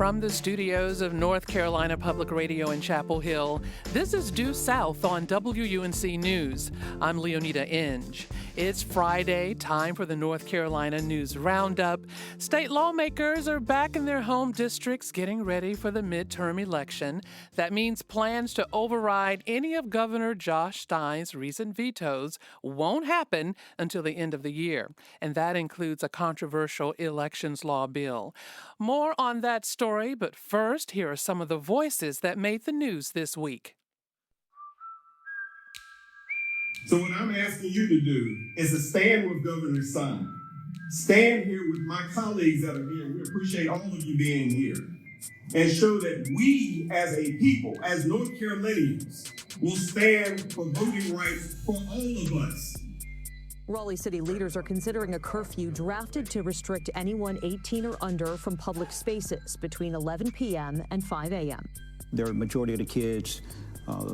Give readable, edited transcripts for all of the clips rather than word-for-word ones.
From the studios of North Carolina Public Radio in Chapel Hill, this is Due South on WUNC News. I'm Leonita Inge. It's Friday, time for the North Carolina News Roundup. State lawmakers are back in their home districts getting ready for the midterm election. That means plans to override any of Governor Josh Stein's recent vetoes won't happen until the end of the year, and that includes a controversial elections law bill. More on that story, but first, here are some of the voices that made the news this week. So what I'm asking you to do is to stand with Governor Stein. Stand here with my colleagues that are here. We appreciate all of you being here. And show that we as a people, as North Carolinians, will stand for voting rights for all of us. Raleigh city leaders are considering a curfew drafted to restrict anyone 18 or under from public spaces between 11 p.m. and 5 a.m. The majority of the kids,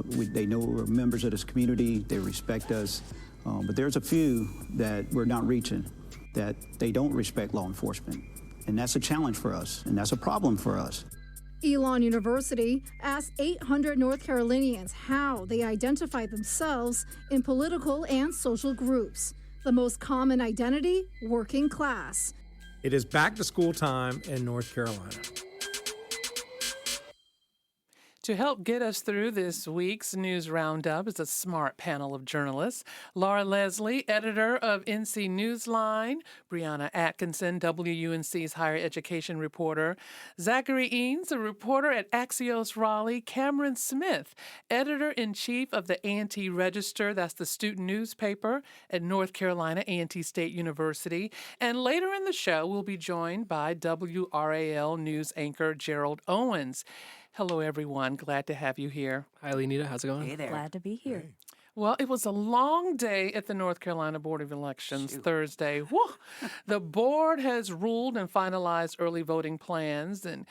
they know we're members of this community, they respect us, but there's a few that we're not reaching, that they don't respect law enforcement. And that's a challenge for us, and that's a problem for us. Elon University asked 800 North Carolinians how they identify themselves in political and social groups. The most common identity, working class. It is back to school time in North Carolina. To help get us through this week's News Roundup is a smart panel of journalists. Laura Leslie, editor of NC Newsline. Brianna Atkinson, WUNC's higher education reporter. Zachary Eanes, a reporter at Axios Raleigh. Cameron Smith, editor-in-chief of the A&T Register, that's the student newspaper at North Carolina A&T State University. And later in the show, we'll be joined by WRAL News anchor Gerald Owens. Hello, everyone. Glad to have you here. Hi, Leonita. How's it going? Hey there. Glad to be here. Hey. Well, it was a long day at the North Carolina Board of Elections Thursday. Woo! The board has ruled and finalized early voting plans and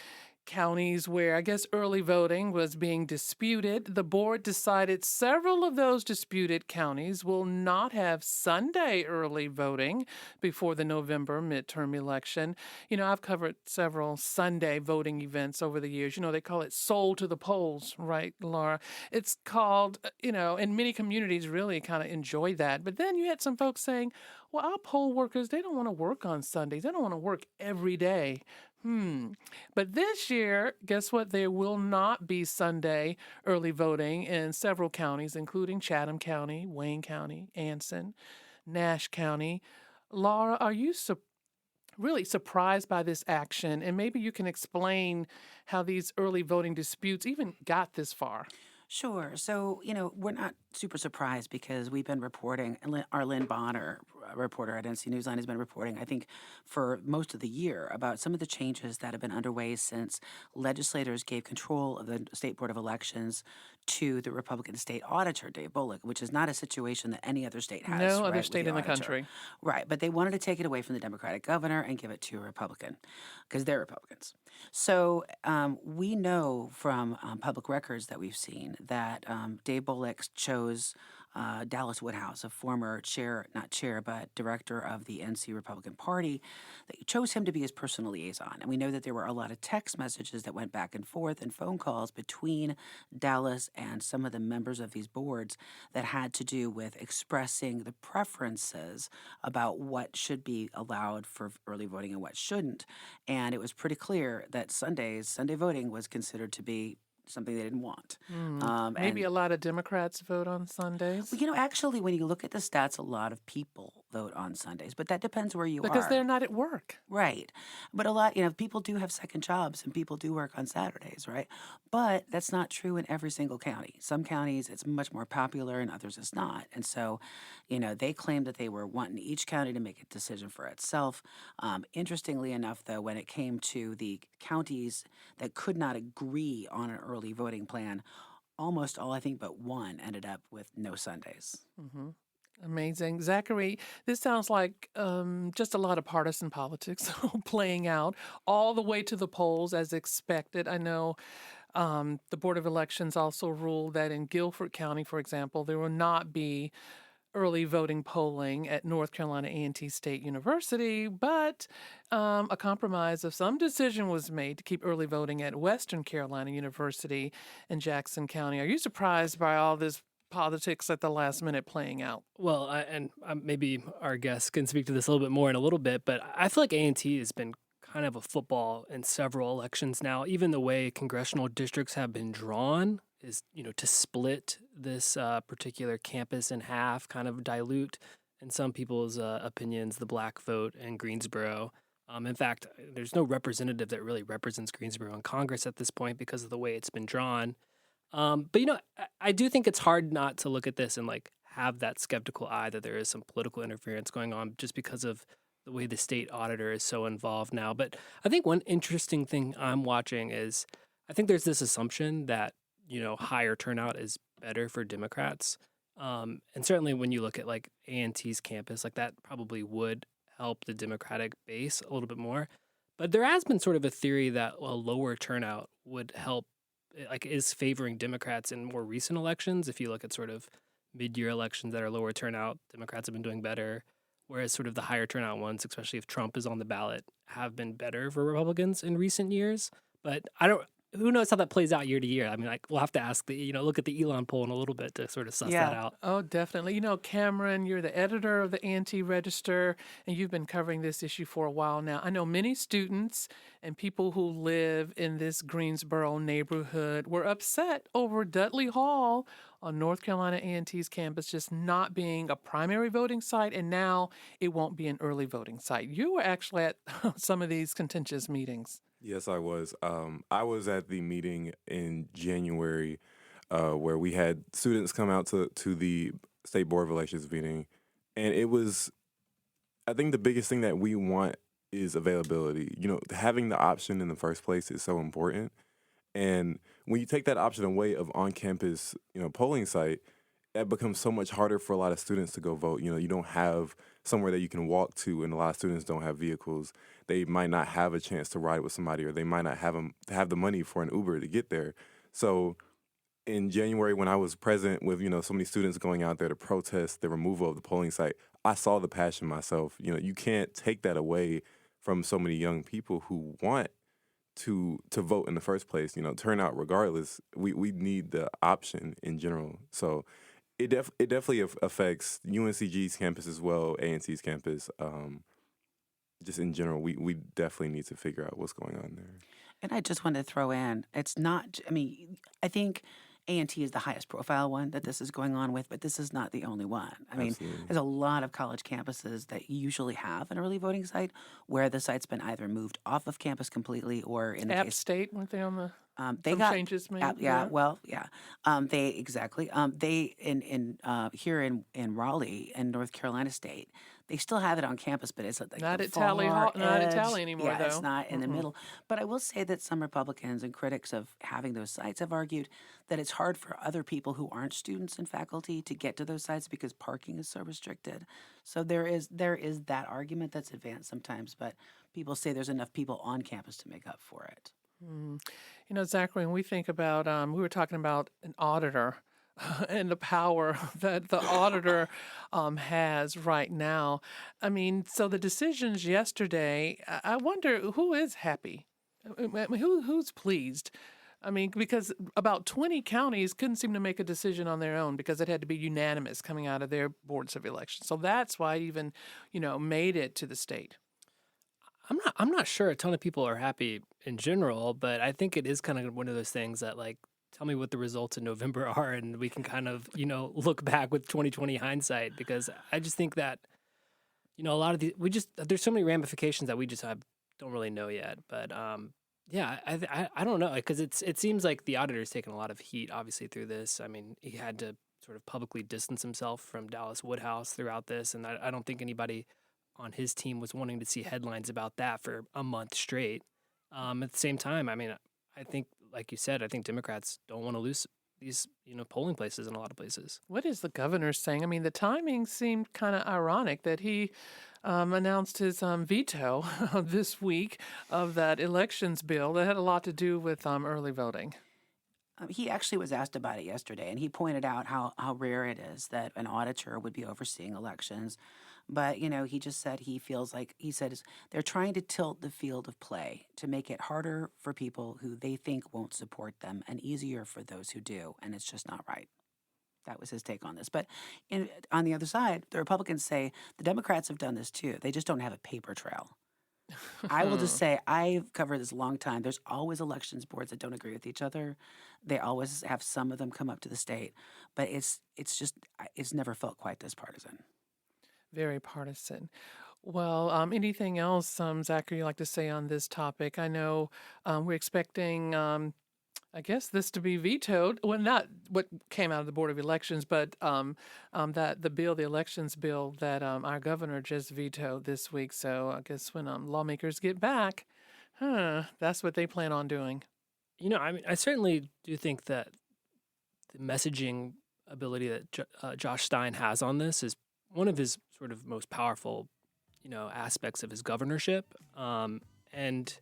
counties where, I guess, early voting was being disputed. The board decided several of those disputed counties will not have Sunday early voting before the November midterm election. You know, I've covered several Sunday voting events over the years. You know, they call it Sold to the Polls, right, Laura? It's called, and many communities really kind of enjoy that. But then you had some folks saying, well, our poll workers, they don't want to work on Sundays. They don't want to work every day. But this year, guess what? There will not be Sunday early voting in several counties, including Chatham County, Wayne County, Anson, Nash County. Laura, are you really surprised by this action? And maybe you can explain how these early voting disputes even got this far. Sure. So, we're not super surprised because we've been reporting, our Lynn Bonner, reporter at NC Newsline, has been reporting, I think, for most of the year about some of the changes that have been underway since legislators gave control of the State Board of Elections to the Republican state auditor, Dave Bullock, which is not a situation that any other state has. No other state in the country. Right. But they wanted to take it away from the Democratic governor and give it to a Republican because they're Republicans. So we know from public records that we've seen that Dave Bullock chose Dallas Woodhouse, a former director of the NC Republican Party, that chose him to be his personal liaison. And we know that there were a lot of text messages that went back and forth and phone calls between Dallas and some of the members of these boards that had to do with expressing the preferences about what should be allowed for early voting and what shouldn't. And it was pretty clear that Sunday voting was considered to be something they didn't want. Maybe a lot of Democrats vote on Sundays. Well, actually, when you look at the stats, a lot of people vote on Sundays, but that depends where you are. Because they're not at work. Right. But a lot, people do have second jobs and people do work on Saturdays, right? But that's not true in every single county. Some counties, it's much more popular and others it's not. And so, they claimed that they were wanting each county to make a decision for itself. Interestingly enough, though, when it came to the counties that could not agree on an early voting plan, almost all, I think, but one ended up with no Sundays. Mm-hmm. Amazing. Zachary, this sounds like just a lot of partisan politics playing out all the way to the polls as expected. I know the Board of Elections also ruled that in Guilford County, for example, there will not be early voting polling at North Carolina A&T State University, but a compromise of some decision was made to keep early voting at Western Carolina University in Jackson County. Are you surprised by all this politics at the last minute playing out? Well, maybe our guests can speak to this a little bit more in a little bit, but I feel like A&T has been kind of a football in several elections now. Even the way congressional districts have been drawn is, to split this particular campus in half, kind of dilute, in some people's opinions, the black vote in Greensboro. In fact, there's no representative that really represents Greensboro in Congress at this point because of the way it's been drawn. But I do think it's hard not to look at this and have that skeptical eye that there is some political interference going on just because of the way the state auditor is so involved now. But I think one interesting thing I'm watching is I think there's this assumption that, higher turnout is better for Democrats. And certainly when you look at A&T's campus, that probably would help the Democratic base a little bit more. But there has been sort of a theory that a lower turnout would help, is favoring Democrats in more recent elections. If you look at sort of mid-year elections that are lower turnout, Democrats have been doing better. Whereas sort of the higher turnout ones, especially if Trump is on the ballot, have been better for Republicans in recent years. But who knows how that plays out year to year? I mean, we'll have to ask look at the Elon poll in a little bit to sort of suss that out. Oh, definitely. Cameron, you're the editor of the A&T Register, and you've been covering this issue for a while now. I know many students and people who live in this Greensboro neighborhood were upset over Dudley Hall on North Carolina A&T's campus just not being a primary voting site, and now it won't be an early voting site. You were actually at some of these contentious meetings. Yes, I was. I was at the meeting in January where we had students come out to the State Board of Elections meeting, and it was, I think the biggest thing that we want is availability. Having the option in the first place is so important. And when you take that option away of on-campus, polling site, that becomes so much harder for a lot of students to go vote. You don't have somewhere that you can walk to, and a lot of students don't have vehicles. They might not have a chance to ride with somebody, or they might not have the money for an Uber to get there. So in January, when I was present with, so many students going out there to protest the removal of the polling site, I saw the passion myself. You can't take that away from so many young people who want to vote in the first place. Turnout regardless. We need the option in general. So it definitely affects UNCG's campus as well, A&T's campus. Just in general, we definitely need to figure out what's going on there. And I just wanted to throw in, it's not, I think A&T is the highest profile one that this is going on with, but this is not the only one. There's a lot of college campuses that usually have an early voting site where the site's been either moved off of campus completely or in the App case... State, weren't they on the... they got changes made. They exactly. They here in Raleigh and North Carolina State, they still have it on campus, but it's Not the at Tally far Hall, not at edge. Tally anymore, Yeah, though. it's not in the middle. But I will say that some Republicans and critics of having those sites have argued that it's hard for other people who aren't students and faculty to get to those sites because parking is so restricted. So there is that argument that's advanced sometimes, but people say there's enough people on campus to make up for it. Zachary, when we think about, we were talking about an auditor and the power that the auditor has right now. So the decisions yesterday, I wonder who is happy? Who's pleased? Because about 20 counties couldn't seem to make a decision on their own because it had to be unanimous coming out of their boards of elections. So that's why it even, made it to the state. I'm not sure a ton of people are happy in general, but I think it is kind of one of those things that tell me what the results in November are, and we can kind of look back with 2020 hindsight, because I just think that a lot of there's so many ramifications that we just don't really know yet. But I don't know, because it seems like the auditor's taken a lot of heat obviously through this. He had to sort of publicly distance himself from Dallas Woodhouse throughout this, and I don't think anybody on his team was wanting to see headlines about that for a month straight. At the same time, I think, like you said, I think Democrats don't want to lose these, polling places in a lot of places. What is the governor saying? The timing seemed kind of ironic that he announced his veto this week of that elections bill that had a lot to do with early voting. He actually was asked about it yesterday, and he pointed out how rare it is that an auditor would be overseeing elections. But, he just said he feels like, he said, they're trying to tilt the field of play to make it harder for people who they think won't support them and easier for those who do, and it's just not right. That was his take on this. But on the other side, the Republicans say the Democrats have done this too. They just don't have a paper trail. I will just say I've covered this a long time. There's always elections boards that don't agree with each other. They always have some of them come up to the state, but it's never felt quite this partisan. Very partisan. Well, anything else, Zachary, you'd like to say on this topic? I know we're expecting, I guess, this to be vetoed. Well, not what came out of the Board of Elections, but that the elections bill that our governor just vetoed this week. So I guess when lawmakers get back, that's what they plan on doing. I certainly do think that the messaging ability that Josh Stein has on this is one of his sort of most powerful, aspects of his governorship. And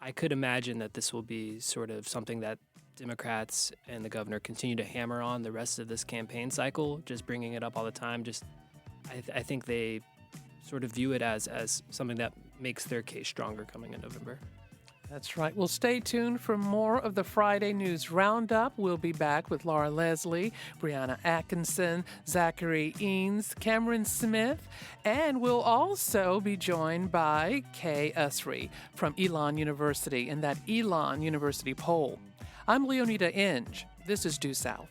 I could imagine that this will be sort of something that Democrats and the governor continue to hammer on the rest of this campaign cycle, just bringing it up all the time. I think they sort of view it as something that makes their case stronger coming in November. That's right. Well, stay tuned for more of the Friday News Roundup. We'll be back with Laura Leslie, Brianna Atkinson, Zachary Eanes, Cameron Smith, and we'll also be joined by Kaye Usry from Elon University in that Elon University poll. I'm Leonida Inge. This is Due South.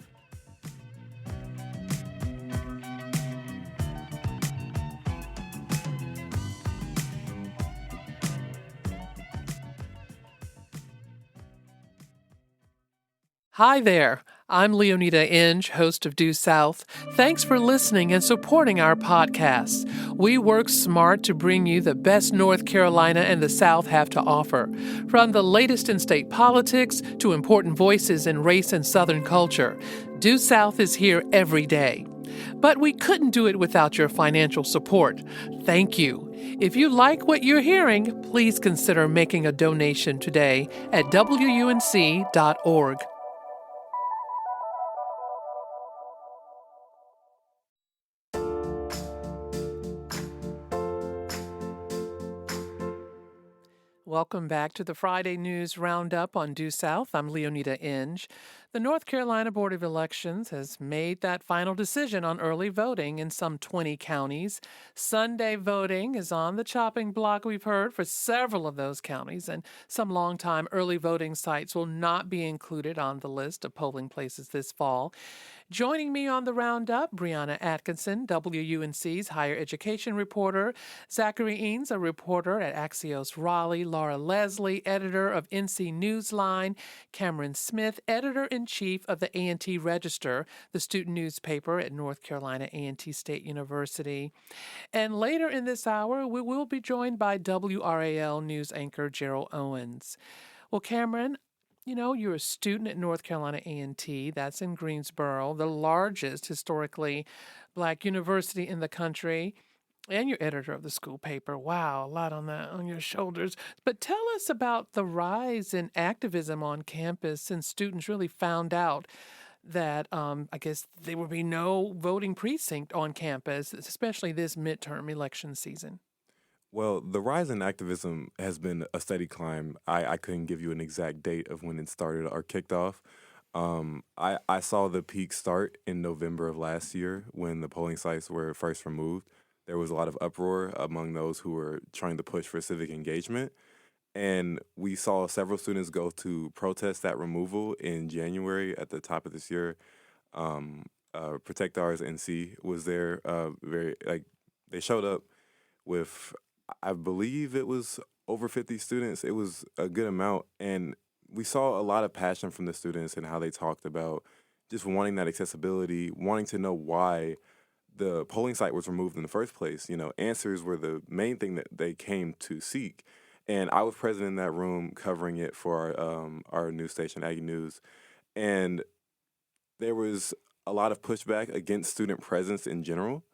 Hi there. I'm Leonida Inge, host of Due South. Thanks for listening and supporting our podcast. We work smart to bring you the best North Carolina and the South have to offer, from the latest in state politics to important voices in race and Southern culture. Due South is here every day. But we couldn't do it without your financial support. Thank you. If you like what you're hearing, please consider making a donation today at WUNC.org. Welcome back to the Friday News Roundup on Due South. I'm Leonida Inge. The North Carolina Board of Elections has made that final decision on early voting in some 20 counties. Sunday voting is on the chopping block, we've heard, for several of those counties, and some longtime early voting sites will not be included on the list of polling places this fall. Joining me on the Roundup, Brianna Atkinson, WUNC's higher education reporter, Zachary Eanes, a reporter at Axios Raleigh, Laura Leslie, editor of NC Newsline, Cameron Smith, editor-in-chief of the A&T Register, the student newspaper at North Carolina A&T State University. And later in this hour, we will be joined by WRAL news anchor Gerald Owens. Well, Cameron, you're a student at North Carolina A&T. That's in Greensboro, the largest historically Black university in the country. And you're editor of the school paper. Wow, a lot on your shoulders. But tell us about the rise in activism on campus since students really found out that I guess there will be no voting precinct on campus, especially this midterm election season. Well, the rise in activism has been a steady climb. I couldn't give you an exact date of when it started or kicked off. I saw the peak start in November of last year when the polling sites were first removed. There was a lot of uproar among those who were trying to push for civic engagement. And we saw several students go to protest that removal in January at the top of this year. Protect Ours NC was there. They showed up with, I believe it was over 50 students. It was a good amount. And we saw a lot of passion from the students and how they talked about just wanting that accessibility, wanting to know why the polling site was removed in the first place. Answers were the main thing that they came to seek. And I was present in that room covering it for our news station, Aggie News. And there was a lot of pushback against student presence in general.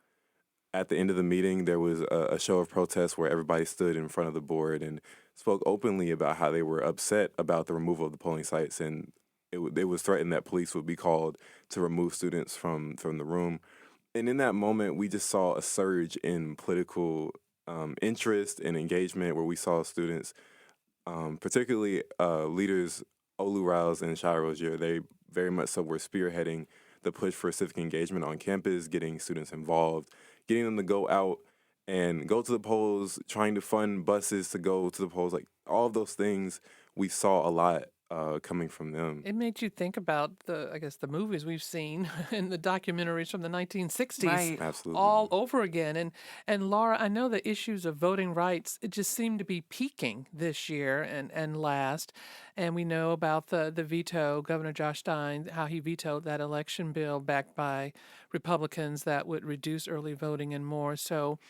At the end of the meeting, there was a show of protest where everybody stood in front of the board and spoke openly about how they were upset about the removal of the polling sites. And it was threatened that police would be called to remove students from the room. And in that moment, we just saw a surge in political interest and engagement, where we saw students, particularly leaders, Olu Rouse and Shai Rozier, they very much so were spearheading the push for civic engagement on campus, getting students involved, getting them to go out and go to the polls, trying to fund buses to go to the polls, like all of those things. We saw a lot coming from them. It made you think about the movies we've seen and the documentaries from the 1960s Right. Absolutely. all over again. And Laura, I know the issues of voting rights, it just seemed to be peaking this year and last. And we know about the veto, Governor Josh Stein, how he vetoed that election bill backed by Republicans that would reduce early voting and more. So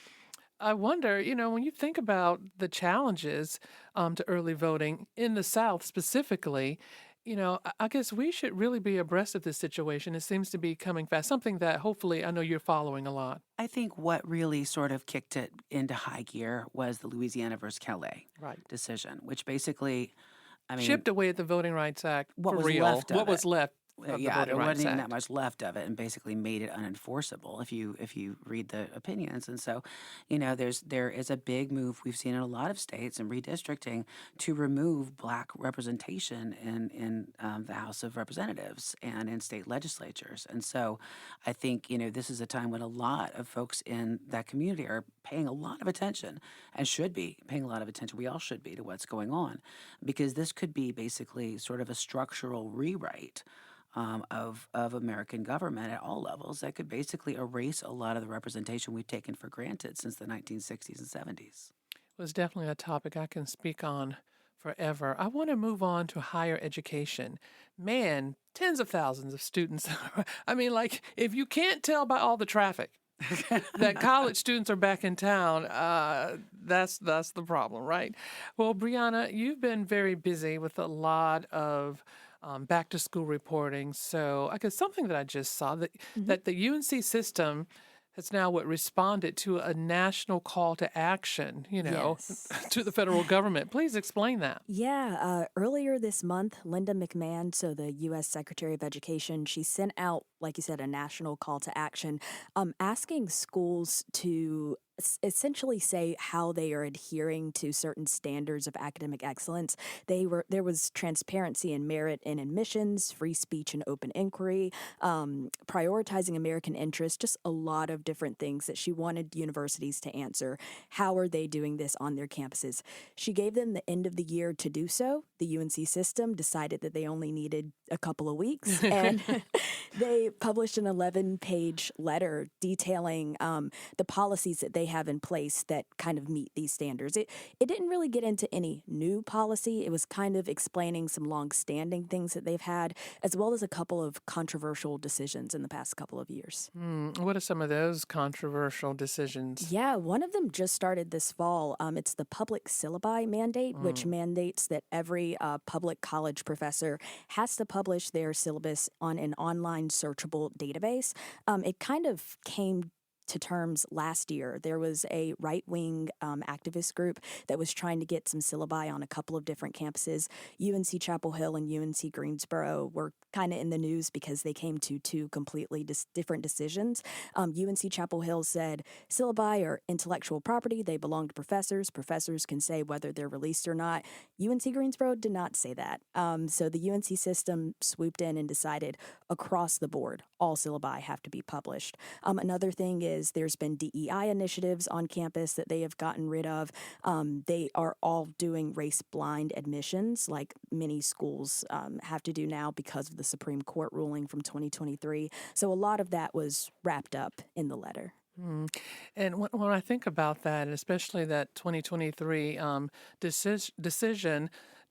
I wonder, when you think about the challenges to early voting in the South specifically, I guess we should really be abreast of this situation. It seems to be coming fast, something that hopefully I know you're following a lot. I think what really sort of kicked it into high gear was the Louisiana versus Calais Right. decision, which basically, I mean, Chipped away at the Voting Rights Act what for was real. left of What was it. left of the yeah, Voting there Rights wasn't even Act. that much left of it, and basically made it unenforceable if you read the opinions. And so, there is a big move we've seen in a lot of states in redistricting to remove Black representation in the House of Representatives and in state legislatures. And so, I think this is a time when a lot of folks in that community are paying a lot of attention and should be paying a lot of attention. We all should be to what's going on, because this could be basically sort of a structural rewrite of American government at all levels that could basically erase a lot of the representation we've taken for granted since the 1960s and 70s. It was definitely a topic I can speak on forever. I want to move on to higher education. Man, tens of thousands of students. I mean, like, if you can't tell by all the traffic that college students are back in town, that's the problem, right? Well, Brianna, you've been very busy with a lot of back to school reporting. So I guess something that I just saw that the UNC system has now responded to a national call to action, Yes. to the federal government. Please explain that. Yeah, earlier this month, Linda McMahon, so the U.S. Secretary of Education, she sent out, like you said, a national call to action, asking schools to essentially say how they are adhering to certain standards of academic excellence. There was transparency and merit in admissions, free speech and open inquiry, prioritizing American interests, just a lot of different things that she wanted universities to answer. How are they doing this on their campuses? She gave them the end of the year to do so. The UNC system decided that they only needed a couple of weeks, and they published an 11-page letter detailing the policies that they have in place that kind of meet these standards. It didn't really get into any new policy. It was kind of explaining some long-standing things that they've had, as well as a couple of controversial decisions in the past couple of years. What are some of those controversial decisions? Yeah, one of them just started this fall. It's the public syllabi mandate, which mandates that every public college professor has to publish their syllabus on an online searchable database. It kind of came to terms last year. There was a right-wing activist group that was trying to get some syllabi on a couple of different campuses. UNC Chapel Hill and UNC Greensboro were kind of in the news because they came to two completely different decisions. UNC Chapel Hill said syllabi are intellectual property. They belong to professors. Professors can say whether they're released or not. UNC Greensboro did not say that. So the UNC system swooped in and decided across the board, all syllabi have to be published. Another thing is there's been DEI initiatives on campus that they have gotten rid of. They are all doing race-blind admissions like many schools have to do now because of the Supreme Court ruling from 2023. So a lot of that was wrapped up in the letter. And when I think about that, and especially that 2023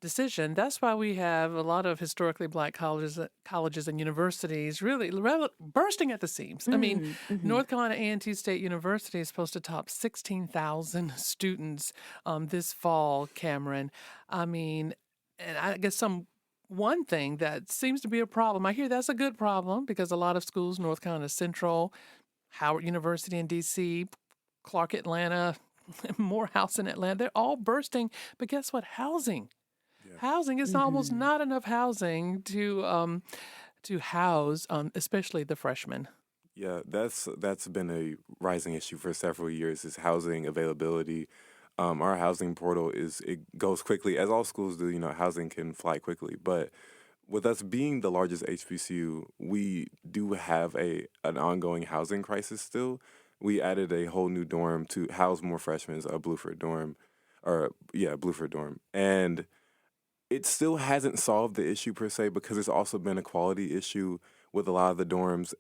decision, that's why we have a lot of historically Black colleges and universities really bursting at the seams. I mean, North Carolina A&T State University is supposed to top 16,000 students this fall, Cameron. I mean, and I guess one thing that seems to be a problem, I hear that's a good problem because a lot of schools, North Carolina Central, Howard University in D.C., Clark Atlanta, Morehouse in Atlanta, they're all bursting. But guess what? Housing. Housing is almost not enough housing to house, especially the freshmen. Yeah, that's been a rising issue for several years, is housing availability. Our housing portal it goes quickly, as all schools do. Housing can fly quickly, but with us being the largest HBCU, we do have an ongoing housing crisis still. We added a whole new dorm to house more freshmen, a Bluford dorm, Bluford dorm, and it still hasn't solved the issue per se, because it's also been a quality issue with a lot of the dorms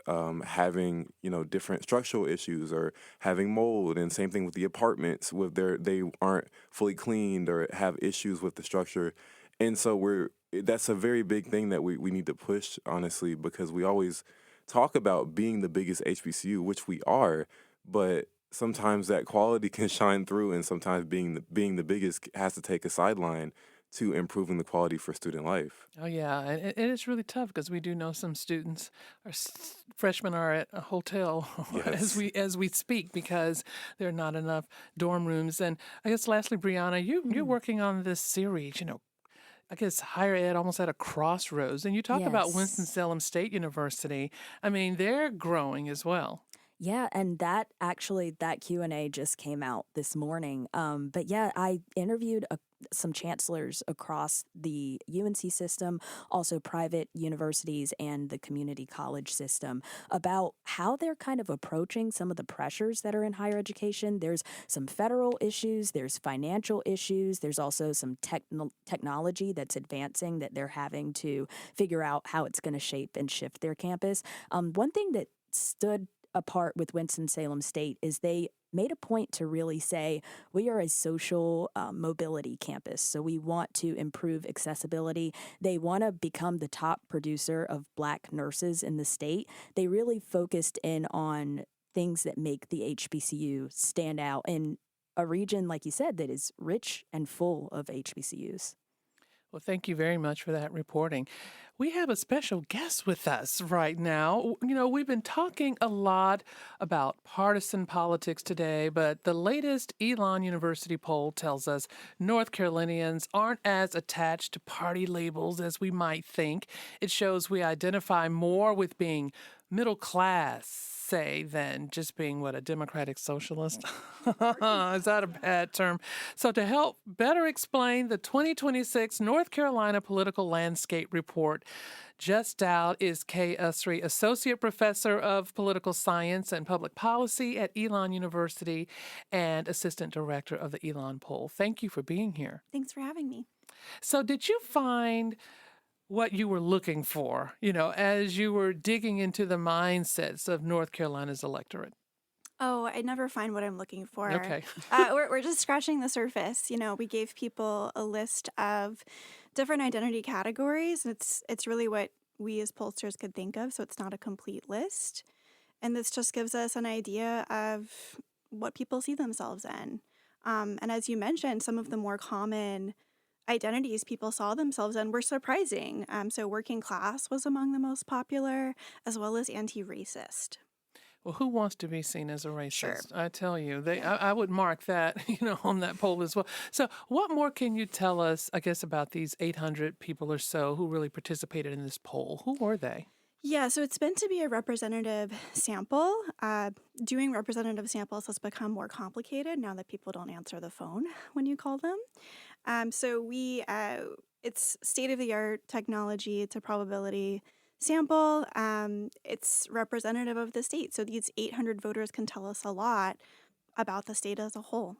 having different structural issues or having mold, and same thing with the apartments they aren't fully cleaned or have issues with the structure, and so that's a very big thing that we need to push, honestly, because we always talk about being the biggest HBCU, which we are, but sometimes that quality can shine through, and sometimes being the biggest has to take a sideline to improving the quality for student life. Oh yeah, and it's really tough because we do know some students or freshmen are at a hotel Yes. as we speak because there are not enough dorm rooms. And I guess lastly, Brianna, you're working on this series. I guess higher ed almost at a crossroads, and you talk about Yes. Winston-Salem State University. I mean, they're growing as well. Yeah, and that Q&A just came out this morning. But yeah, I interviewed some chancellors across the UNC system, also private universities and the community college system, about how they're kind of approaching some of the pressures that are in higher education. There's some federal issues, there's financial issues, there's also some technology that's advancing that they're having to figure out how it's going to shape and shift their campus. One thing that stood apart with Winston-Salem State is they made a point to really say, we are a social mobility campus, so we want to improve accessibility. They want to become the top producer of Black nurses in the state. They really focused in on things that make the HBCU stand out in a region, like you said, that is rich and full of HBCUs. Well, thank you very much for that reporting. We have a special guest with us right now. We've been talking a lot about partisan politics today, but the latest Elon University poll tells us North Carolinians aren't as attached to party labels as we might think. It shows we identify more with being middle class, say, than just being, a democratic socialist? Is that a bad term? So to help better explain the 2026 North Carolina political landscape report just out is Kaye Usry, Associate Professor of Political Science and Public Policy at Elon University and Assistant Director of the Elon Poll. Thank you for being here. Thanks for having me. So did you find what you were looking for, as you were digging into the mindsets of North Carolina's electorate? Oh, I never find what I'm looking for. Okay. We're just scratching the surface. We gave people a list of different identity categories. It's really what we as pollsters could think of, so it's not a complete list. And this just gives us an idea of what people see themselves in. And as you mentioned, some of the more common identities people saw themselves in were surprising. So working class was among the most popular, as well as anti-racist. Well, who wants to be seen as a racist? Sure. I tell you, I would mark that, on that poll as well. So what more can you tell us, I guess, about these 800 people or so who really participated in this poll? Who were they? Yeah, so it's meant to be a representative sample. Doing representative samples has become more complicated now that people don't answer the phone when you call them. So it's state-of-the-art technology. It's a probability sample. It's representative of the state. So these 800 voters can tell us a lot about the state as a whole.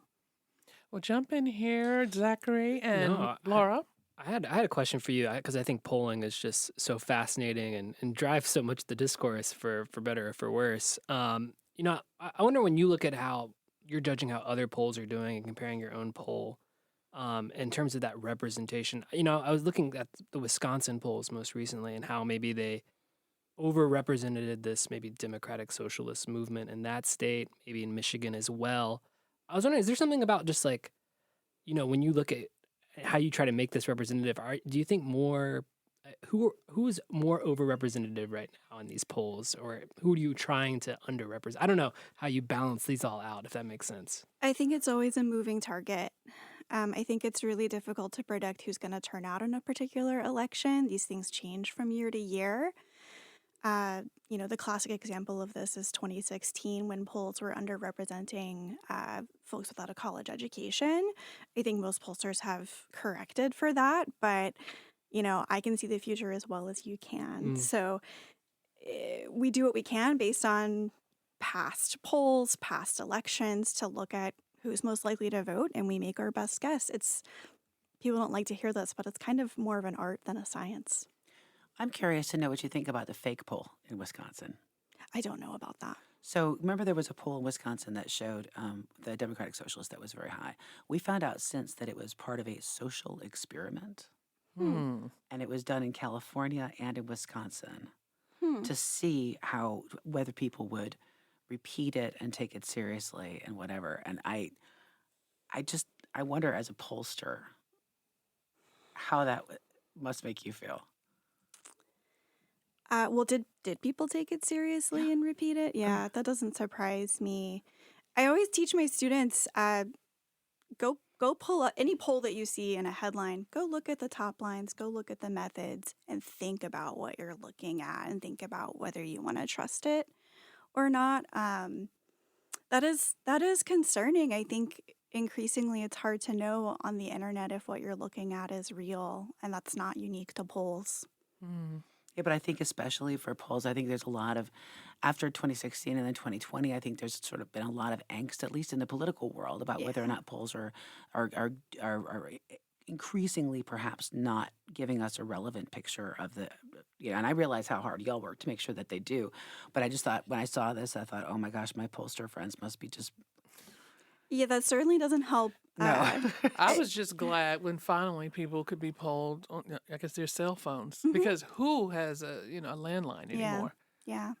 Well, jump in here, Zachary and Laura. I had a question for you because I think polling is just so fascinating and drives so much the discourse for better or for worse. I wonder, when you look at how you're judging how other polls are doing and comparing your own poll, in terms of that representation. I was looking at the Wisconsin polls most recently and how maybe they overrepresented this maybe democratic socialist movement in that state, maybe in Michigan as well. I was wondering, is there something about just when you look at how you try to make this representative, do you think who is more overrepresented right now in these polls, or who are you trying to underrepresent? I don't know how you balance these all out, if that makes sense. I think it's always a moving target. I think it's really difficult to predict who's going to turn out in a particular election. These things change from year to year. The classic example of this is 2016 when polls were underrepresenting folks without a college education. I think most pollsters have corrected for that, but I can see the future as well as you can. So we do what we can based on past polls, past elections to look at who's most likely to vote, and we make our best guess. People don't like to hear this, but it's kind of more of an art than a science. I'm curious to know what you think about the fake poll in Wisconsin. I don't know about that. So remember there was a poll in Wisconsin that showed the Democratic Socialist that was very high. We found out since that it was part of a social experiment. And it was done in California and in Wisconsin to see whether people would repeat it and take it seriously and whatever. And I wonder as a pollster how that must make you feel. Well, did people take it seriously and repeat it? Yeah, that doesn't surprise me. I always teach my students, go pull up any poll that you see in a headline. Go look at the top lines, go look at the methods, and think about what you're looking at and think about whether you want to trust it or not. That is concerning. I think increasingly it's hard to know on the internet if what you're looking at is real, and that's not unique to polls. Yeah, but I think especially for polls, I think there's a lot of, after 2016 and then 2020, I think there's sort of been a lot of angst, at least in the political world, about whether or not polls are increasingly perhaps not giving us a relevant picture of the, and I realize how hard y'all work to make sure that they do. But I just thought, when I saw this, I thought, oh my gosh, my pollster friends must be just... Yeah, that certainly doesn't help. No. I was just glad when finally people could be polled on, I guess, their cell phones, because who has a landline anymore? Yeah.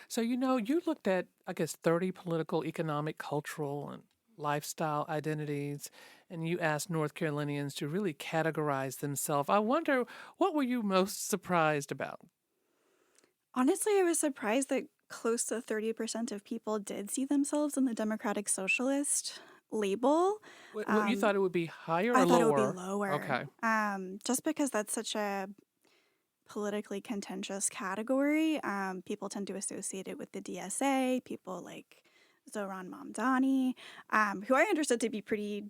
So, you looked at, I guess, 30 political, economic, cultural, and lifestyle identities, and you asked North Carolinians to really categorize themselves. I wonder, what were you most surprised about? Honestly, I was surprised that close to 30% of people did see themselves in the Democratic Socialist label. You thought it would be higher or lower? I thought it would be lower. Okay. Just because that's such a politically contentious category. People tend to associate it with the DSA, people like Zohran Mamdani, who I understood to be pretty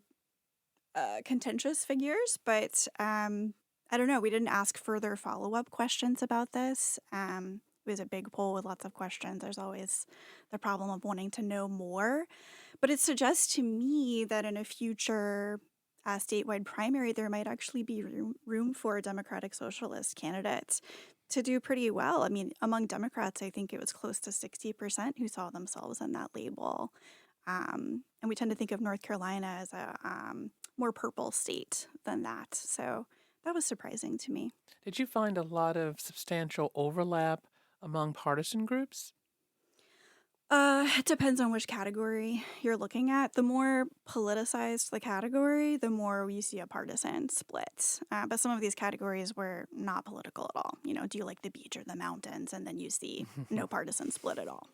contentious figures, but I don't know. We didn't ask further follow-up questions about this. It was a big poll with lots of questions. There's always the problem of wanting to know more. But it suggests to me that in a future statewide primary, there might actually be room for a Democratic Socialist candidate to do pretty well. I mean, among Democrats, I think it was close to 60% who saw themselves in that label. And we tend to think of North Carolina as a more purple state than that. So that was surprising to me. Did you find a lot of substantial overlap among partisan groups? It depends on which category you're looking at. The more politicized the category, the more you see a partisan split. But some of these categories were not political at all. Do you like the beach or the mountains? And then you see no partisan split at all.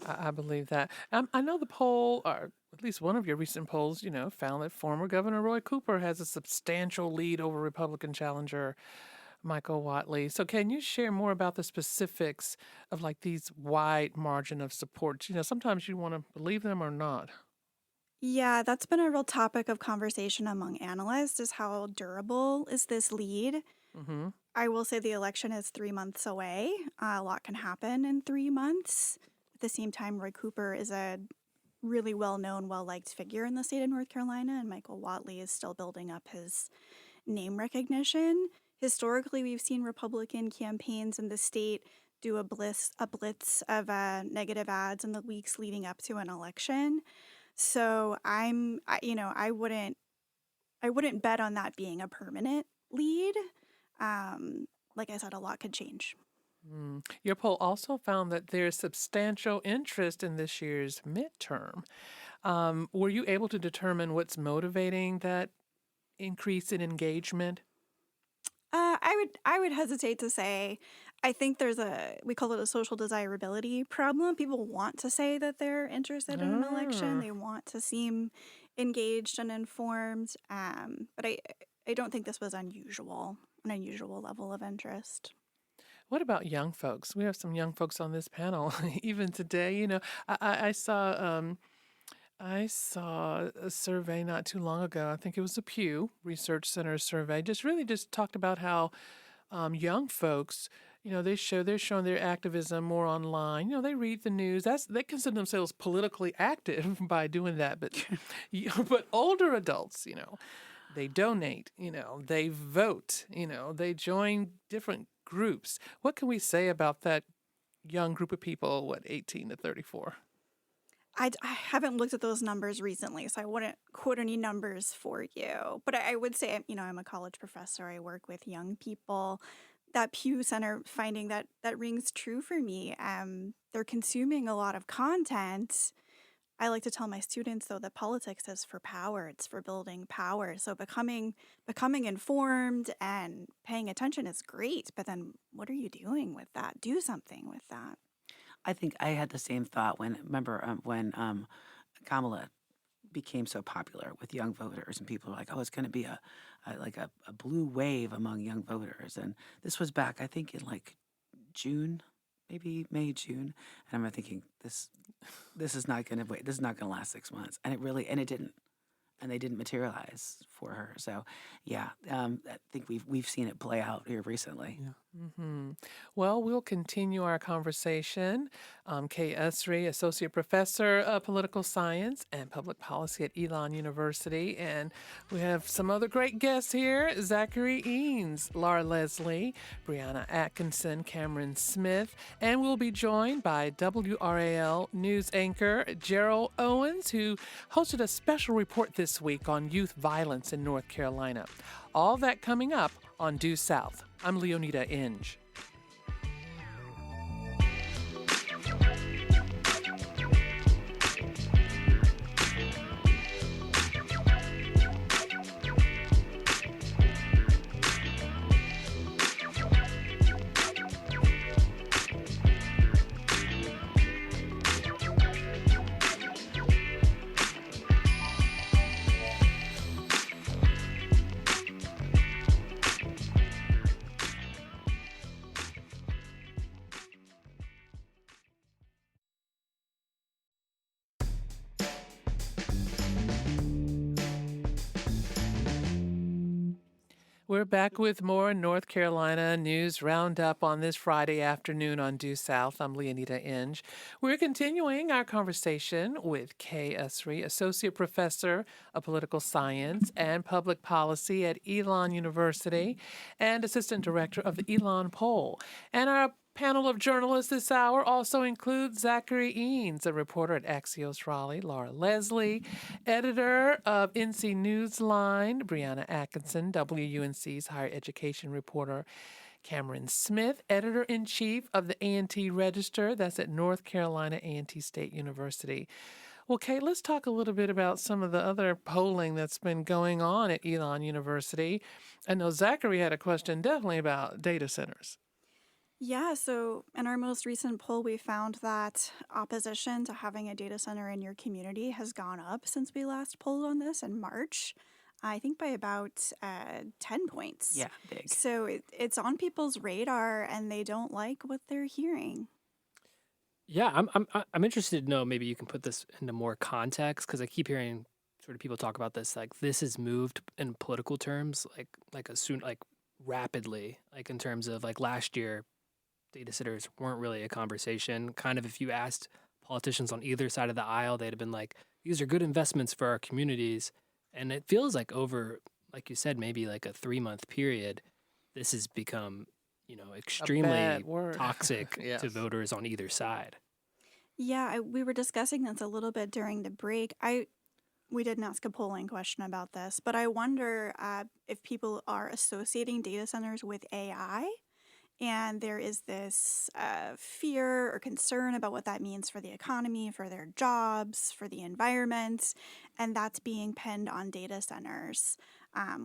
I believe that. I know the poll, or at least one of your recent polls, found that former Governor Roy Cooper has a substantial lead over Republican challenger Michael Whatley. So can you share more about the specifics of these wide margin of support? Sometimes you want to believe them or not. Yeah, that's been a real topic of conversation among analysts, is how durable is this lead? Mm-hmm. I will say the election is 3 months away. A lot can happen in 3 months. At the same time, Roy Cooper is a really well-known, well-liked figure in the state of North Carolina, and Michael Whatley is still building up his name recognition. Historically, we've seen Republican campaigns in the state do a blitz of negative ads in the weeks leading up to an election. So I wouldn't bet on that being a permanent lead. Like I said, a lot could change. Your poll also found that there's substantial interest in this year's midterm. Were you able to determine what's motivating that increase in engagement? I would hesitate to say. I think we call it a social desirability problem. People want to say that they're interested in an election. They want to seem engaged and informed. But I don't think this was an unusual level of interest. What about young folks? We have some young folks on this panel. Even today, I saw a survey not too long ago. I think it was a Pew Research Center survey. Just talked about how young folks, they're showing their activism more online. They read the news. They consider themselves politically active by doing that. But but older adults, they donate. They vote. They join different groups. What can we say about that young group of people? 18 to 34. I haven't looked at those numbers recently, so I wouldn't quote any numbers for you. But I would say, I'm a college professor. I work with young people. That Pew Center finding that rings true for me. They're consuming a lot of content. I like to tell my students, though, that politics is for power. It's for building power. So becoming informed and paying attention is great. But then what are you doing with that? Do something with that. I think I had the same thought when Kamala became so popular with young voters, and people were like, "Oh, it's going to be a blue wave among young voters." And this was back, I think, in like June, maybe May, June. And I'm thinking, this is not going to wait. This is not going to last 6 months, and it didn't. And they didn't materialize for her. So, yeah, I think we've seen it play out here recently. Yeah. Well, we'll continue our conversation. Kaye Usry, Associate Professor of Political Science and Public Policy at Elon University. And we have some other great guests here: Zachary Eanes, Laura Leslie, Brianna Atkinson, Cameron Smith. And we'll be joined by WRAL News anchor Gerald Owens, who hosted a special report this week on youth violence in North Carolina. All that coming up on Due South. I'm Leonida Inge. We're back with more North Carolina News Roundup on this Friday afternoon on Due South. I'm Leonida Inge. We're continuing our conversation with Kaye Usry, Associate Professor of Political Science and Public Policy at Elon University and Assistant Director of the Elon Poll. And our panel of journalists this hour also includes Zachary Eanes, a reporter at Axios Raleigh, Laura Leslie, editor of NC Newsline, Brianna Atkinson, WUNC's higher education reporter, Cameron Smith, editor-in-chief of the A&T Register, that's at North Carolina A&T State University. Well, Kaye, let's talk a little bit about some of the other polling that's been going on at Elon University. I know Zachary had a question definitely about data centers. Yeah, so in our most recent poll, we found that opposition to having a data center in your community has gone up since we last polled on this in March, I think by about 10 points. Yeah, big. So it's on people's radar, and they don't like what they're hearing. Yeah, I'm interested to know, maybe you can put this into more context, because I keep hearing sort of people talk about this, like this has moved in political terms, like rapidly, like in terms of like last year, data centers weren't really a conversation. Kind of if you asked politicians on either side of the aisle, they'd have been like, these are good investments for our communities. And it feels like over, like you said, maybe like a 3-month period, this has become, extremely toxic Yes. to voters on either side. Yeah, we were discussing this a little bit during the break. We didn't ask a polling question about this, but I wonder if people are associating data centers with AI. And there is this fear or concern about what that means for the economy, for their jobs, for the environment. And that's being pinned on data centers,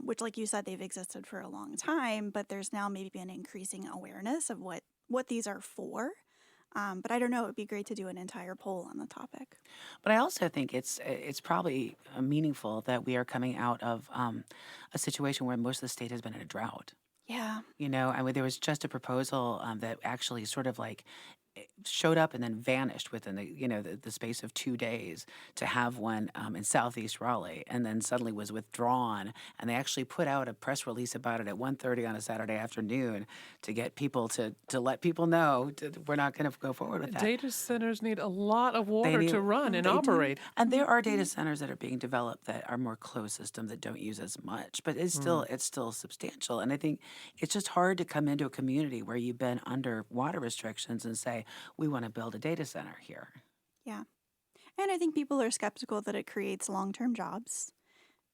which, like you said, they've existed for a long time. But there's now maybe an increasing awareness of what these are for. But I don't know. It would be great to do an entire poll on the topic. But I also think it's probably meaningful that we are coming out of a situation where most of the state has been in a drought. Yeah. You know, I mean, there was just a proposal that actually sort of like showed up and then vanished within the space of 2 days to have one in Southeast Raleigh, and then suddenly was withdrawn. And they actually put out a press release about it at 1:30 on a Saturday afternoon to get people to let people know we're not going to go forward with that. Data centers need a lot of water need- to run and they do. operate. And there are data centers that are being developed that are more closed system that don't use as much, but it's still substantial. And I think it's just hard to come into a community where you've been under water restrictions and say, we want to build a data center here. Yeah. And I think people are skeptical that it creates long-term jobs.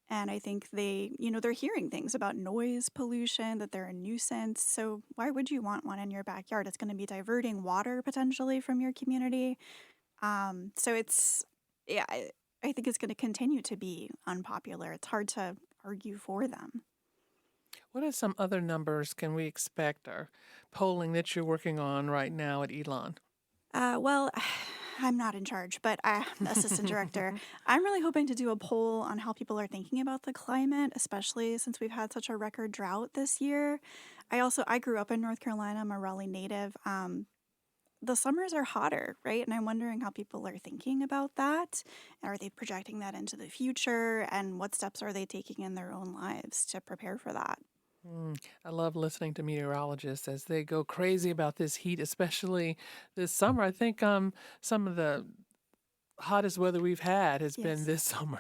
And I think they're hearing things about noise pollution, that they're a nuisance. So why would you want one in your backyard? It's going to be diverting water potentially from your community. So I think it's going to continue to be unpopular. It's hard to argue for them. What are some other numbers can we expect or polling that you're working on right now at Elon? Well, I'm not in charge, but I'm the assistant director. I'm really hoping to do a poll on how people are thinking about the climate, especially since we've had such a record drought this year. I grew up in North Carolina. I'm a Raleigh native. The summers are hotter, right? And I'm wondering how people are thinking about that. Are they projecting that into the future? And what steps are they taking in their own lives to prepare for that? I love listening to meteorologists as they go crazy about this heat, especially this summer. I think some of the hottest weather we've had has been this summer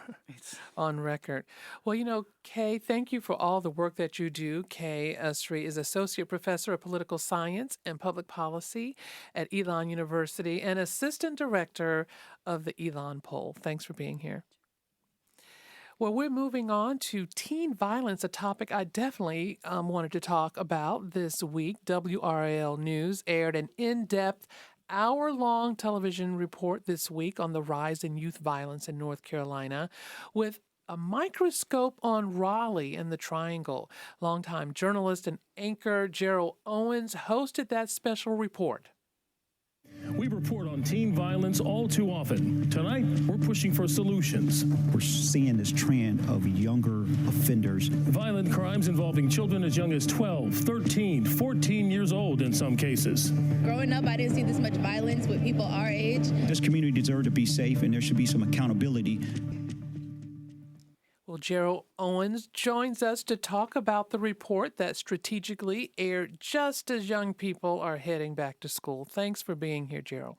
on record. Well, Kaye, thank you for all the work that you do. Kaye Usry is Associate Professor of Political Science and Public Policy at Elon University and Assistant Director of the Elon Poll. Thanks for being here. Well, we're moving on to teen violence, a topic I definitely wanted to talk about this week. WRAL News aired an in-depth hour-long television report this week on the rise in youth violence in North Carolina with a microscope on Raleigh and the Triangle. Longtime journalist and anchor Gerald Owens hosted that special report. We report on teen violence all too often. Tonight, we're pushing for solutions. We're seeing this trend of younger offenders. Violent crimes involving children as young as 12, 13, 14 years old in some cases. Growing up, I didn't see this much violence with people our age. This community deserves to be safe, and there should be some accountability. Well, Gerald Owens joins us to talk about the report that strategically aired just as young people are heading back to school. Thanks for being here, Gerald.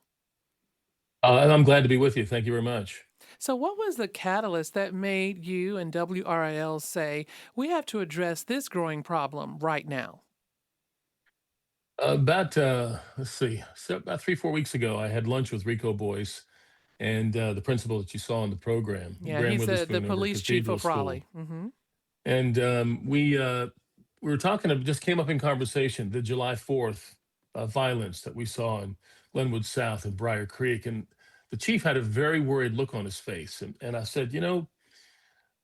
I'm glad to be with you. Thank you very much. So what was the catalyst that made you and WRAL say, we have to address this growing problem right now? About 3-4 weeks ago, I had lunch with Rico Boyce and the principal that you saw in the program. Yeah, he's the police chief of Raleigh. Mm-hmm. And we were talking, it just came up in conversation, the July 4th violence that we saw in Glenwood South and Briar Creek. And the chief had a very worried look on his face. And I said,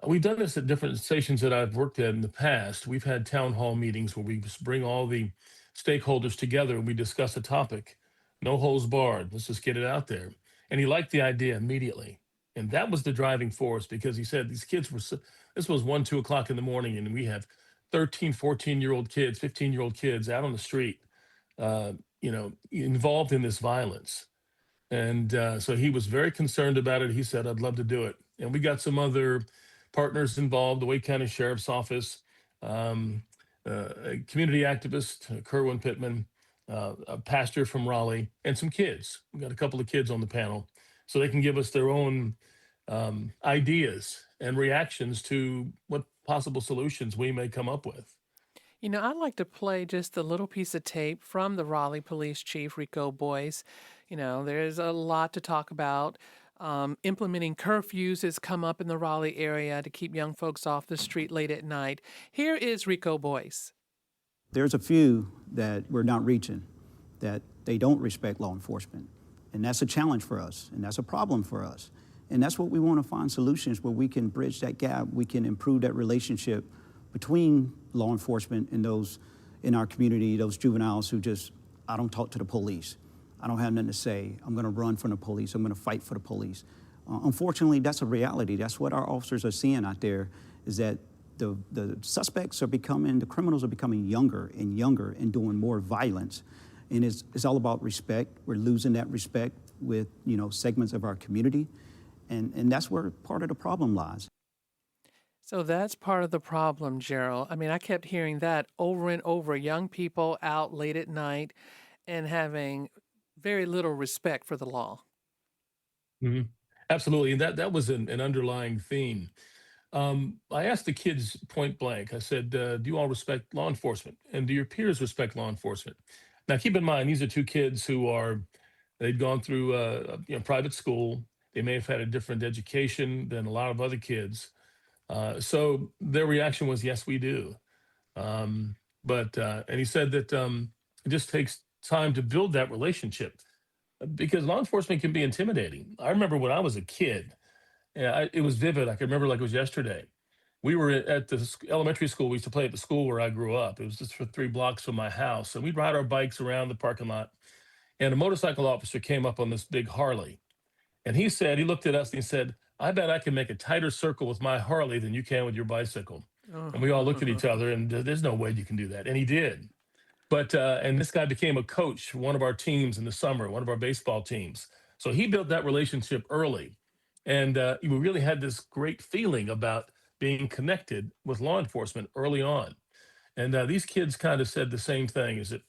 we've done this at different stations that I've worked at in the past. We've had town hall meetings where we just bring all the stakeholders together and we discuss a topic. No holds barred. Let's just get it out there. And he liked the idea immediately. And that was the driving force, because he said these kids this was 1, 2 o'clock in the morning, and we have 13, 14-year-old kids, 15-year-old kids out on the street, involved in this violence. And so he was very concerned about it. He said, I'd love to do it. And we got some other partners involved, the Wake County Sheriff's Office, a community activist, Kerwin Pittman, a pastor from Raleigh, and some kids. We got a couple of kids on the panel so they can give us their own ideas and reactions to what possible solutions we may come up with. I'd like to play just a little piece of tape from the Raleigh Police Chief, Rico Boyce. There's a lot to talk about. Implementing curfews has come up in the Raleigh area to keep young folks off the street late at night. Here is Rico Boyce. There's a few that we're not reaching, that they don't respect law enforcement. And that's a challenge for us, and that's a problem for us. And that's what we want to find solutions where we can bridge that gap, we can improve that relationship between law enforcement and those in our community, those juveniles who I don't talk to the police. I don't have nothing to say. I'm going to run from the police. I'm going to fight for the police. Unfortunately, that's a reality. That's what our officers are seeing out there, is that the suspects are becoming, the criminals are becoming younger and doing more violence. And it's all about respect. We're losing that respect with, segments of our community. And that's where part of the problem lies. So that's part of the problem, Gerald. I mean, I kept hearing that over and over. Young people out late at night and having very little respect for the law. hmm Absolutely. And that was an underlying theme. I asked the kids point blank, I said, do you all respect law enforcement? And do your peers respect law enforcement? Now, keep in mind, these are two kids they'd gone through private school. They may have had a different education than a lot of other kids. So their reaction was, yes, we do. And he said that it just takes time to build that relationship because law enforcement can be intimidating. I remember when I was a kid, it was vivid. I can remember like it was yesterday. We were at the elementary school. We used to play at the school where I grew up. It was just for 3 blocks from my house. And we'd ride our bikes around the parking lot. And a motorcycle officer came up on this big Harley. And he looked at us and he said, I bet I can make a tighter circle with my Harley than you can with your bicycle. And we all looked at each other and there's no way you can do that. And he did. And this guy became a coach for one of our teams in the summer, one of our baseball teams. So he built that relationship early. And we really had this great feeling about being connected with law enforcement early on. And these kids kind of said the same thing, is that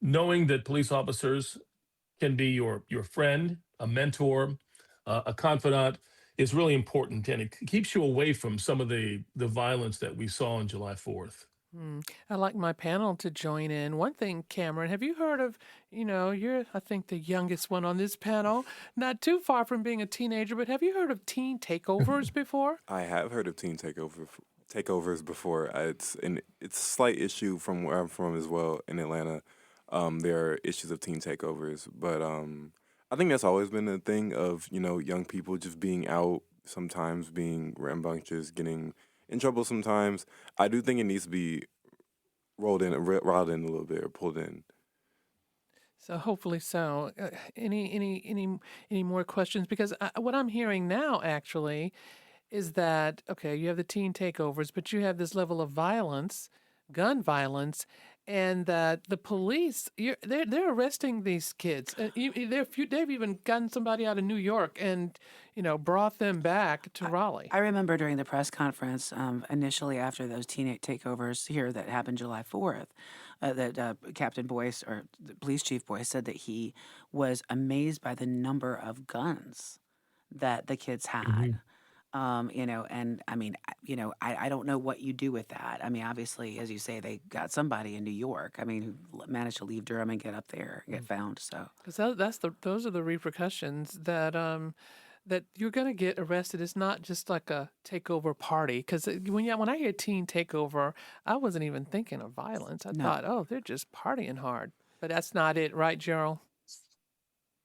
knowing that police officers can be your friend, a mentor, a confidant is really important. And it keeps you away from some of the violence that we saw on July 4th. I'd like my panel to join in. One thing, Cameron, have you heard of, you're, I think, the youngest one on this panel, not too far from being a teenager, but have you heard of teen takeovers before? I have heard of takeovers before. It's a slight issue from where I'm from as well in Atlanta. There are issues of teen takeovers, but I think that's always been a thing of young people just being out, sometimes being rambunctious, getting in trouble sometimes. I do think it needs to be riled in a little bit or pulled in. So hopefully so. Any more questions? Because what I'm hearing now actually is that, okay, you have the teen takeovers, but you have this level of violence, gun violence, and that the police, they're arresting these kids. They've even gotten somebody out of New York and brought them back to Raleigh. I remember during the press conference initially after those teen takeovers here that happened July 4th, that Captain Boyce, or the police chief Boyce, said that he was amazed by the number of guns that the kids had. And I mean, I don't know what you do with that. I mean, obviously, as you say, they got somebody in New York, who managed to leave Durham and get up there, get found. So, because those are the repercussions that that you're going to get arrested. It's not just like a takeover party. Because when I hear teen takeover, I wasn't even thinking of violence. I thought, oh, they're just partying hard. But that's not it, right, Gerald?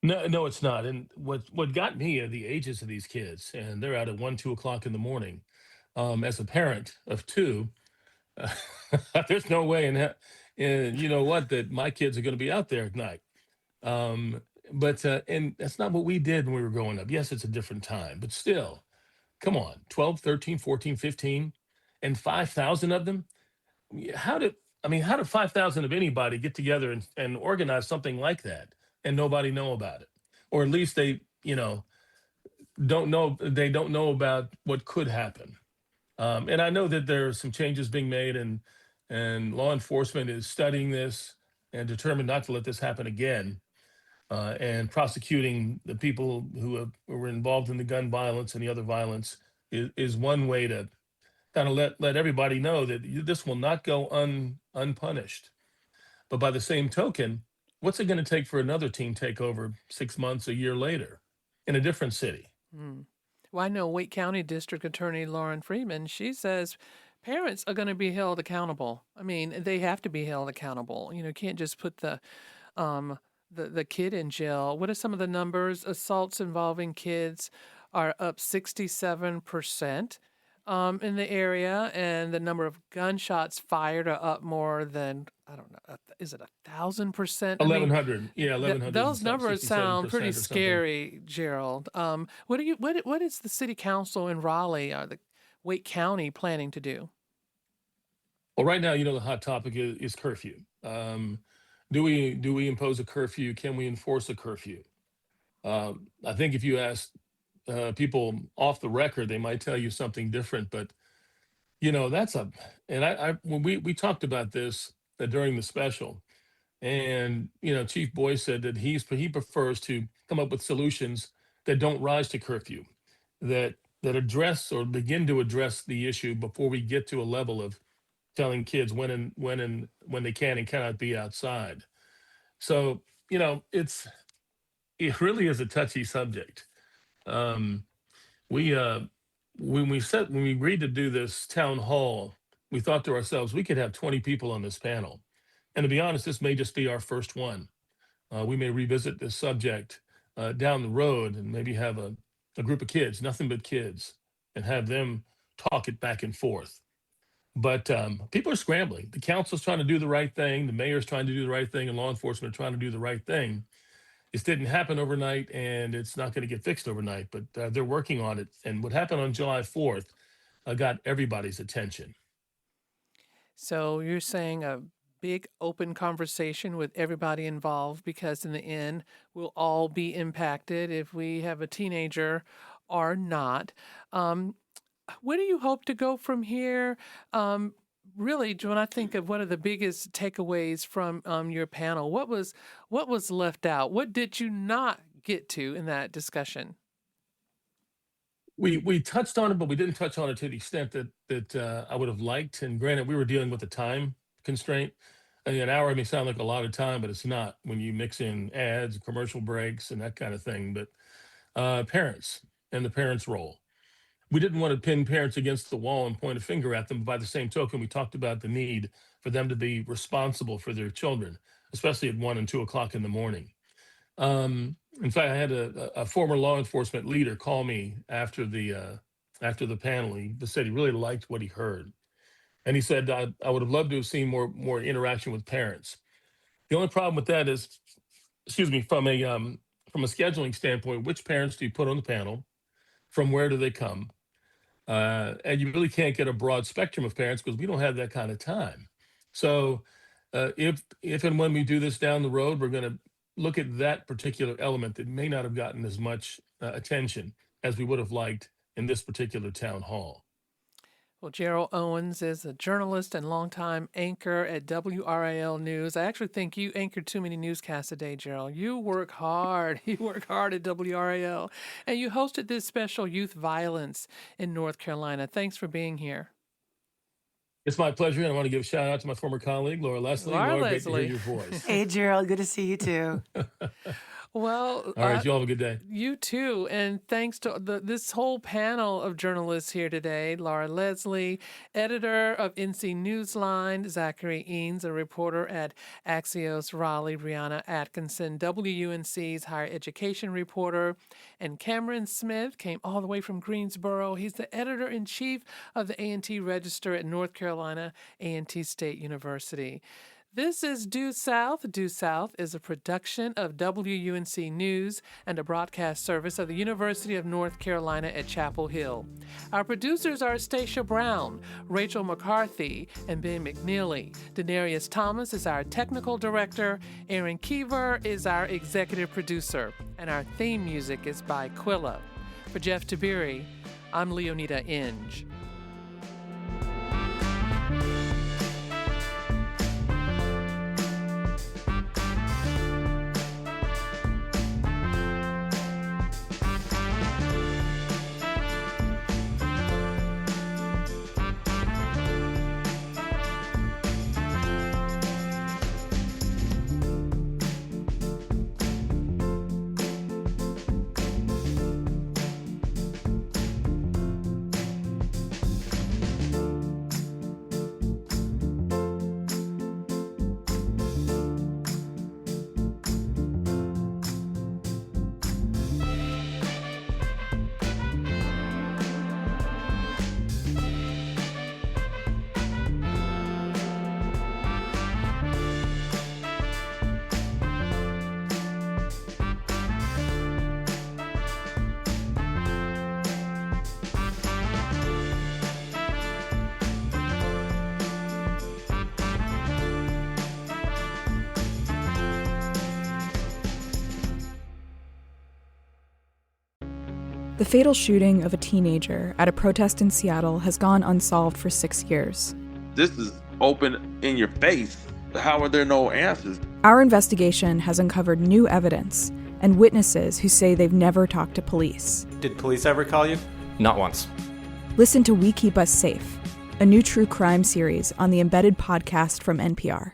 No, it's not. And what got me are the ages of these kids, and they're out at 1, 2 o'clock in the morning. As a parent of 2, there's no way that my kids are going to be out there at night. And that's not what we did when we were growing up. Yes, it's a different time, but still, come on, 12, 13, 14, 15, and 5,000 of them. How did 5,000 of anybody get together and organize something like that and nobody know about it? Or at least they don't know about what could happen. And I know that there are some changes being made, and law enforcement is studying this and determined not to let this happen again. And prosecuting the people who were involved in the gun violence and the other violence is one way to kind of let everybody know that this will not go unpunished. But by the same token, what's it going to take for another teen takeover 6 months, a year later in a different city? Well, I know Wake County District Attorney Lauren Freeman, she says parents are going to be held accountable. I mean, they have to be held accountable. You can't just put the kid in jail. What are some of the numbers? Assaults involving kids are up 67%. in the area, and the number of gunshots fired are up more than, I don't know, is it 1,000%? I mean, 1,100. Yeah, 1,100. those numbers sound 67% pretty or something. scary, Gerald. What is the city council in Raleigh or the Wake County planning to do? Well, right now, the hot topic is curfew. Do we impose a curfew? Can we enforce a curfew? I think if you ask people off the record, they might tell you something different. But when we talked about this during the special, and Chief Boyce said that he prefers to come up with solutions that don't rise to curfew, that address or begin to address the issue before we get to a level of telling kids when they can and cannot be outside. So it really is a touchy subject. When we agreed to do this town hall, we thought to ourselves we could have 20 people on this panel, and to be honest, this may just be our first one. We may revisit this subject down the road and maybe have a group of kids, nothing but kids, and have them talk it back and forth. But people are scrambling. The council's trying to do the right thing. The mayor's trying to do the right thing, and law enforcement are trying to do the right thing. This didn't happen overnight, and it's not going to get fixed overnight, but they're working on it. And what happened on July 4th got everybody's attention. So you're saying a big open conversation with everybody involved, because in the end, we'll all be impacted if we have a teenager or not. Where do you hope to go from here? Really, when I think of what are the biggest takeaways from your panel, what was left out? What did you not get to in that discussion? We touched on it, but we didn't touch on it to the extent that I would have liked. And granted, we were dealing with a time constraint. I mean, an hour may sound like a lot of time, but it's not when you mix in ads, commercial breaks, and that kind of thing. But parents and the parents' role. We didn't want to pin parents against the wall and point a finger at them. By the same token, we talked about the need for them to be responsible for their children, especially at 1 and 2 o'clock in the morning. In fact, I had a former law enforcement leader call me after the panel. He said he really liked what he heard, and he said I would have loved to have seen more interaction with parents. The only problem with that is, from a scheduling standpoint, which parents do you put on the panel? From where do they come? And you really can't get a broad spectrum of parents because we don't have that kind of time. So if and when we do this down the road, we're going to look at that particular element that may not have gotten as much attention as we would have liked in this particular town hall. Well, Gerald Owens is a journalist and longtime anchor at WRAL News. I actually think you anchored too many newscasts a day, Gerald. You work hard. You work hard at WRAL. And you hosted this special Youth Violence in North Carolina. Thanks for being here. It's my pleasure, and I want to give a shout out to my former colleague, Laura Leslie. Laura great to hear Leslie. your voice. Hey, Gerald, good to see you too. Well, All right, you all have a good day. You too. And thanks to this whole panel of journalists here today, Laura Leslie, editor of NC Newsline, Zachary Eanes, a reporter at Axios Raleigh, Brianna Atkinson, WUNC's higher education reporter, and Cameron Smith came all the way from Greensboro. He's the editor-in-chief of the A&T Register at North Carolina A&T State University. This is Due South. Due South is a production of WUNC News and a broadcast service of the University of North Carolina at Chapel Hill. Our producers are Stacia Brown, Rachel McCarthy, and Ben McNeely. Denarius Thomas is our technical director. Aaron Keever is our executive producer. And our theme music is by Quilla. For Jeff Tabiri, I'm Leonida Inge. The fatal shooting of a teenager at a protest in Seattle has gone unsolved for 6 years. This is open in your face. How are there no answers? Our investigation has uncovered new evidence and witnesses who say they've never talked to police. Did police ever call you? Not once. Listen to We Keep Us Safe, a new true crime series on the Embedded podcast from NPR.